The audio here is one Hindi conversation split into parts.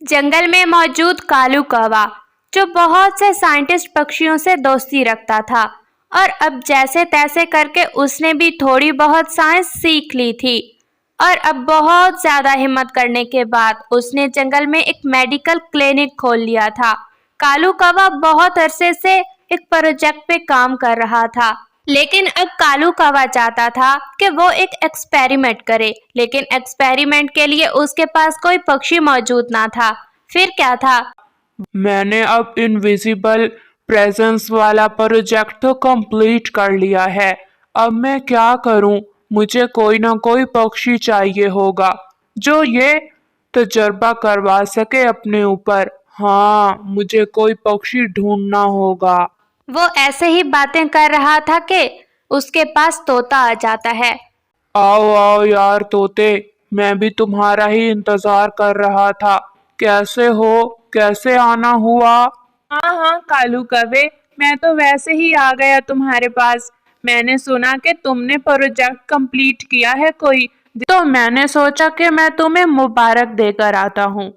जंगल में मौजूद कालू कौवा जो बहुत से साइंटिस्ट पक्षियों से दोस्ती रखता था और अब जैसे तैसे करके उसने भी थोड़ी बहुत साइंस सीख ली थी और अब बहुत ज्यादा हिम्मत करने के बाद उसने जंगल में एक मेडिकल क्लिनिक खोल लिया था। कालू कौवा बहुत अरसे से एक प्रोजेक्ट पे काम कर रहा था, लेकिन अब कालू कौवा चाहता था कि वो एक एक्सपेरिमेंट करे, लेकिन एक्सपेरिमेंट के लिए उसके पास कोई पक्षी मौजूद ना था। फिर क्या था? मैंने अब इनविजिबल प्रेजेंस वाला प्रोजेक्ट तो कंप्लीट कर लिया है। अब मैं क्या करूं? मुझे कोई ना कोई पक्षी चाहिए होगा जो ये तजर्बा करवा सके अपने ऊपर। हाँ, मुझे कोई पक्षी ढूंढना होगा। वो ऐसे ही बातें कर रहा था कि उसके पास तोता आ जाता है। आओ आओ यार तोते, मैं भी तुम्हारा ही इंतजार कर रहा था। कैसे हो? कैसे आना हुआ? हाँ हाँ कालू कौवे, मैं तो वैसे ही आ गया तुम्हारे पास। मैंने सुना कि तुमने प्रोजेक्ट कंप्लीट किया है कोई, तो मैंने सोचा कि मैं तुम्हें मुबारक देकर आता हूँ।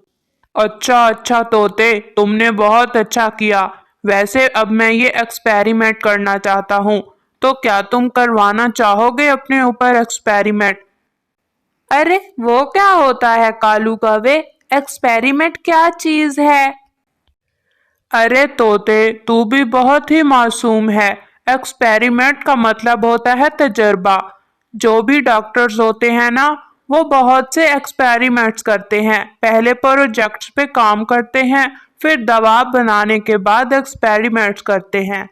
अच्छा अच्छा तोते, तुमने बहुत अच्छा किया। वैसे अब मैं ये एक्सपेरिमेंट करना चाहता हूँ, तो क्या तुम करवाना चाहोगे अपने ऊपर एक्सपेरिमेंट? अरे वो क्या होता है कालू कौवे? एक्सपेरिमेंट क्या चीज है? अरे तोते, तू भी बहुत ही मासूम है। एक्सपेरिमेंट का मतलब होता है तजर्बा। जो भी डॉक्टर्स होते हैं ना, वो बहुत से एक्सपेरिमेंट्स करते हैं। पहले प्रोजेक्ट्स पे काम करते हैं, फिर दवा बनाने के बाद एक्सपेरिमेंट्स करते हैं।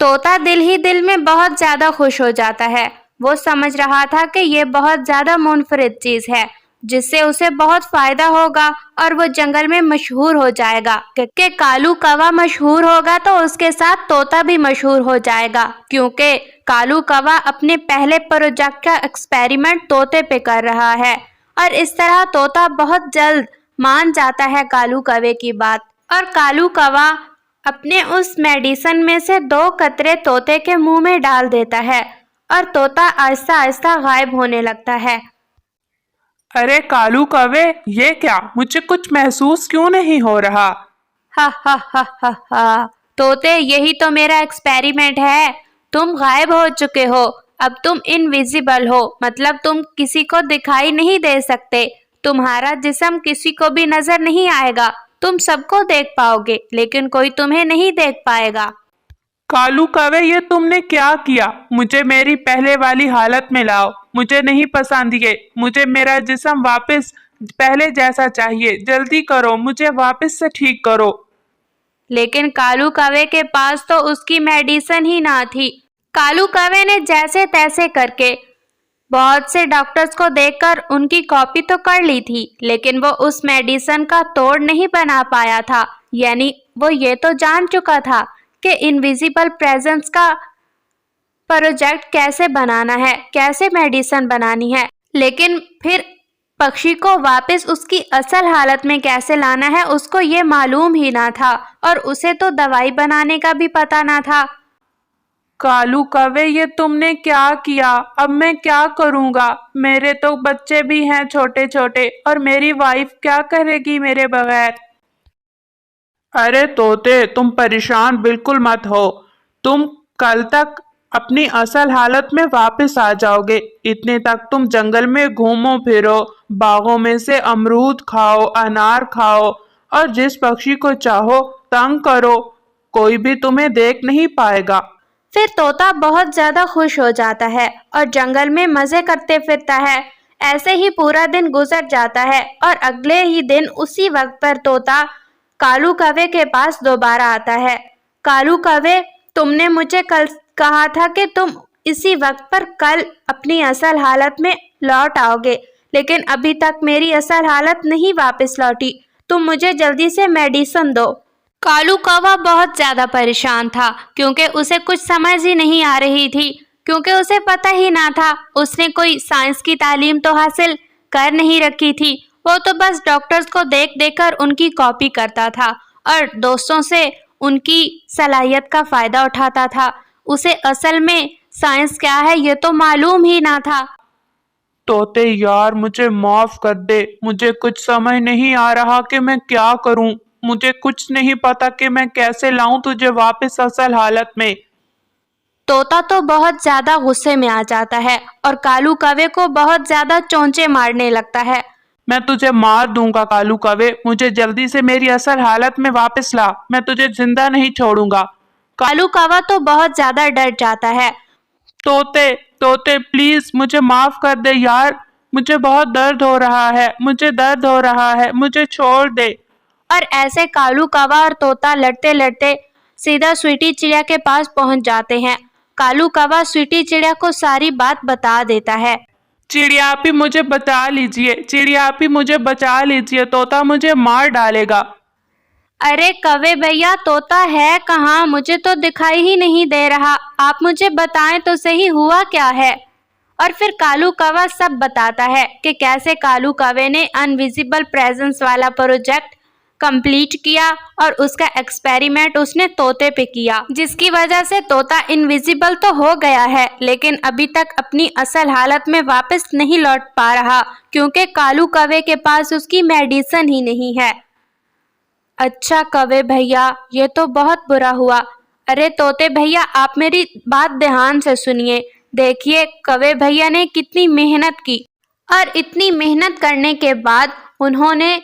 तोता दिल ही दिल में बहुत ज्यादा खुश हो जाता है। वो समझ रहा था कि ये बहुत ज्यादा मुनफरिद चीज है जिससे उसे बहुत फायदा होगा और वो जंगल में मशहूर हो जाएगा। कि कालू कौवा मशहूर होगा तो उसके साथ तोता भी मशहूर हो जाएगा, क्योंकि कालू कौवा अपने पहले प्रोजेक्ट का एक्सपेरिमेंट तोते पे कर रहा है। और इस तरह तोता बहुत जल्द मान जाता है कालू कौवे की बात और कालू कौवा अपने उस मेडिसिन में से 2 कतरे तोते के मुंह में डाल देता है और तोता आहिस्ता आहिस्ता गायब होने लगता है। अरे कालू कौवे, ये क्या? मुझे कुछ महसूस क्यों नहीं हो रहा? हा हा हा हा हा, तोते यही तो मेरा एक्सपेरिमेंट है। तुम गायब हो चुके हो, अब तुम इनविजिबल हो, मतलब तुम किसी को दिखाई नहीं दे सकते। तुम्हारा जिस्म किसी को भी नजर नहीं आएगा। तुम सबको देख पाओगे लेकिन कोई तुम्हें नहीं देख पाएगा। कालू कौवे, ये तुमने क्या किया? मुझे मेरी पहले वाली हालत में लाओ। मुझे नहीं पसंद ये। मुझे मेरा जिस्म वापस पहले जैसा चाहिए। जल्दी करो, मुझे वापस से ठीक करो। लेकिन कालू कौवे के पास तो उसकी मेडिसिन ही ना थी। कालू कौवे ने जैसे तैसे करके बहुत से डॉक्टर्स को देखकर उनकी कॉपी तो कर ली थी, लेकिन वो उस मेडिसिन का तोड़ नहीं बना पाया था। यानी वो ये तो जान चुका था कि इनविजिबल प्रेजेंस का प्रोजेक्ट कैसे बनाना है, कैसे मेडिसिन बनानी है, लेकिन फिर पक्षी को वापस उसकी असल हालत में कैसे लाना है उसको ये मालूम ही ना था और उसे तो दवाई बनाने का भी पता ना था। कालू कौवे, ये तुमने क्या किया? अब मैं क्या करूंगा? मेरे तो बच्चे भी हैं छोटे छोटे, और मेरी वाइफ क्या करेगी मेरे बगैर? अरे तोते, तुम परेशान बिल्कुल मत हो। तुम कल तक अपनी असल हालत में वापस आ जाओगे। इतने तक तुम जंगल में घूमो फिरो, बागों में से अमरूद खाओ, अनार खाओ, और जिस पक्षी को चाहो तंग करो। कोई भी तुम्हें देख नहीं पाएगा। फिर तोता बहुत ज्यादा खुश हो जाता है और जंगल में मजे करते फिरता है। ऐसे ही पूरा दिन गुजर जाता है और अगले ही दिन उसी वक्त पर तोता कालू कौवे के पास दोबारा आता है। कालू कौवे, तुमने मुझे कल कहा था कि तुम इसी वक्त पर कल अपनी असल हालत में लौट आओगे, लेकिन अभी तक मेरी असल हालत नहीं वापस लौटी। तुम मुझे जल्दी से मेडिसिन दो। कालू कौवा बहुत ज्यादा परेशान था क्योंकि उसे कुछ समझ ही नहीं आ रही थी, क्योंकि उसे पता ही ना था। उसने कोई साइंस की तालीम तो हासिल कर नहीं रखी थी। वो तो बस डॉक्टर्स को देख देखकर उनकी कॉपी करता था और दोस्तों से उनकी सलाहियत का फायदा उठाता था। उसे असल में साइंस क्या है ये तो मालूम ही ना था। तोते यार, मुझे माफ कर दे। मुझे कुछ समझ नहीं आ रहा कि मैं क्या करूं। मुझे कुछ नहीं पता कि मैं कैसे लाऊं तुझे वापस असल हालत में। तोता तो बहुत ज्यादा गुस्से में आ जाता है और कालू कौवे को बहुत ज्यादा चोंचे मारने लगता है। मैं तुझे मार दूंगा कालू कौवे, मुझे जल्दी से मेरी असल हालत में वापस ला। मैं तुझे जिंदा नहीं छोड़ूंगा। कालू कौवा तो बहुत ज्यादा डर जाता है। तोते तोते प्लीज मुझे माफ कर दे यार। मुझे बहुत दर्द हो रहा है, मुझे दर्द हो रहा है, मुझे छोड़ दे। और ऐसे कालू कौवा और तोता लड़ते लड़ते सीधा स्वीटी चिड़िया के पास पहुंच जाते हैं। कालू कौवा स्वीटी चिड़िया को सारी बात बता देता है। चिड़िया आप ही मुझे बचा लीजिए, चिड़िया आप ही मुझे बचा लीजिए, तोता मुझे मार डालेगा। अरे कौवे भैया, तोता है कहाँ? मुझे तो दिखाई ही नहीं दे रहा। आप मुझे बताएं तो सही, हुआ क्या है? और फिर कालू कौवा सब बताता है कि कैसे कालू कौवे ने अनविजिबल प्रेजेंस वाला प्रोजेक्ट कंप्लीट किया और उसका एक्सपेरिमेंट उसने तोते पे किया, जिसकी वजह से तोता इनविजिबल तो हो गया है लेकिन अभी तक अपनी असल हालत में वापस नहीं लौट पा रहा, क्योंकि कालू कौवे के पास उसकी मेडिसिन ही नहीं है। अच्छा कौवे भैया, ये तो बहुत बुरा हुआ। अरे तोते भैया, आप मेरी बात ध्यान से सुनिए। देखिए कौवे भैया ने कितनी मेहनत की और इतनी मेहनत करने के बाद उन्होंने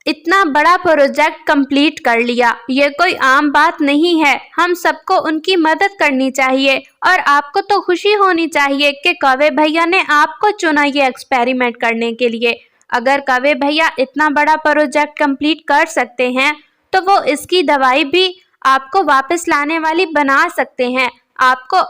इतना बड़ा प्रोजेक्ट कंप्लीट कर लिया। ये कोई आम बात नहीं है। हम सबको उनकी मदद करनी चाहिए और आपको तो खुशी होनी चाहिए कि कौवे भैया ने आपको चुना ये एक्सपेरिमेंट करने के लिए। अगर कौवे भैया इतना बड़ा प्रोजेक्ट कंप्लीट कर सकते हैं तो वो इसकी दवाई भी आपको वापस लाने वाली बना सकते हैं। आपको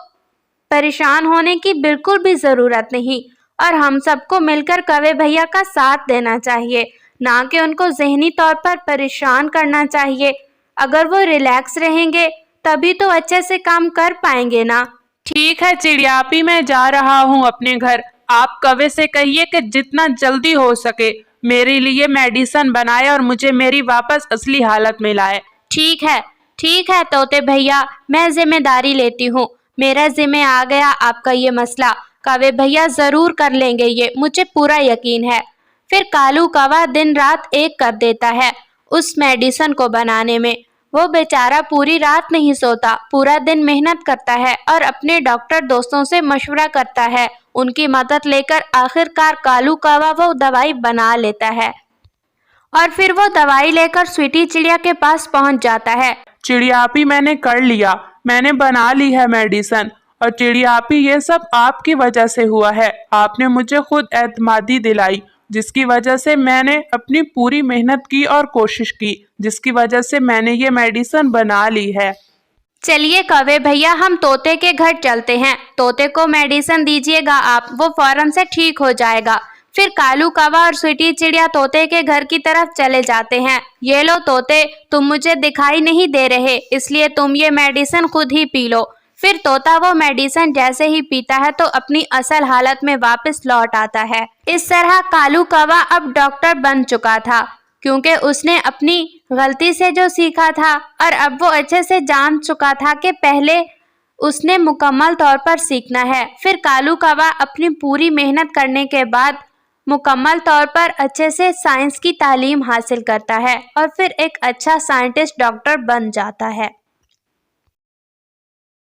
परेशान होने की बिल्कुल भी ज़रूरत नहीं और हम सबको मिलकर कौवे भैया का साथ देना चाहिए, ना कि उनको ज़हनी तौर पर परेशान करना चाहिए। अगर वो रिलैक्स रहेंगे तभी तो अच्छे से काम कर पाएंगे ना। ठीक है चिड़िया आप ही, मैं जा रहा हूँ अपने घर। आप कौवे से कहिए कि जितना जल्दी हो सके मेरे लिए मेडिसिन बनाए और मुझे मेरी वापस असली हालत में लाए। ठीक है तोते भैया, मैं जिम्मेदारी लेती हूँ। मेरा जिम्मे आ गया आपका ये मसला। कौवे भैया ज़रूर कर लेंगे ये, मुझे पूरा यकीन है। फिर कालू कौवा दिन रात एक कर देता है उस मेडिसिन को बनाने में। वो बेचारा पूरी रात नहीं सोता, पूरा दिन मेहनत करता है और अपने डॉक्टर दोस्तों से मशवरा करता है। उनकी मदद लेकर आखिरकार कालू कौवा वो दवाई बना लेता है और फिर वो दवाई लेकर स्वीटी चिड़िया के पास पहुंच जाता है। चिड़िया आप ही, मैंने कर लिया, मैंने बना ली है मेडिसिन। और चिड़िया आप ही, ये सब आपकी वजह से हुआ है। आपने मुझे खुद एतमादी दिलाई, जिसकी वजह से मैंने अपनी पूरी मेहनत की और कोशिश की, जिसकी वजह से मैंने ये मेडिसिन बना ली है। चलिए कौवे भैया, हम तोते के घर चलते हैं। तोते को मेडिसिन दीजिएगा आप, वो फौरन से ठीक हो जाएगा। फिर कालू कौवा और स्वीटी चिड़िया तोते के घर की तरफ चले जाते हैं। ये लो तोते, तुम मुझे दिखाई नहीं दे रहे, इसलिए तुम ये मेडिसिन खुद ही पी लो। फिर तोता वो मेडिसिन जैसे ही पीता है तो अपनी असल हालत में वापस लौट आता है। इस तरह कालू कौवा अब डॉक्टर बन चुका था, क्योंकि उसने अपनी गलती से जो सीखा था और अब वो अच्छे से जान चुका था कि पहले उसने मुकम्मल तौर पर सीखना है। फिर कालू कौवा अपनी पूरी मेहनत करने के बाद मुकम्मल तौर पर अच्छे से साइंस की तालीम हासिल करता है और फिर एक अच्छा साइंटिस्ट डॉक्टर बन जाता है।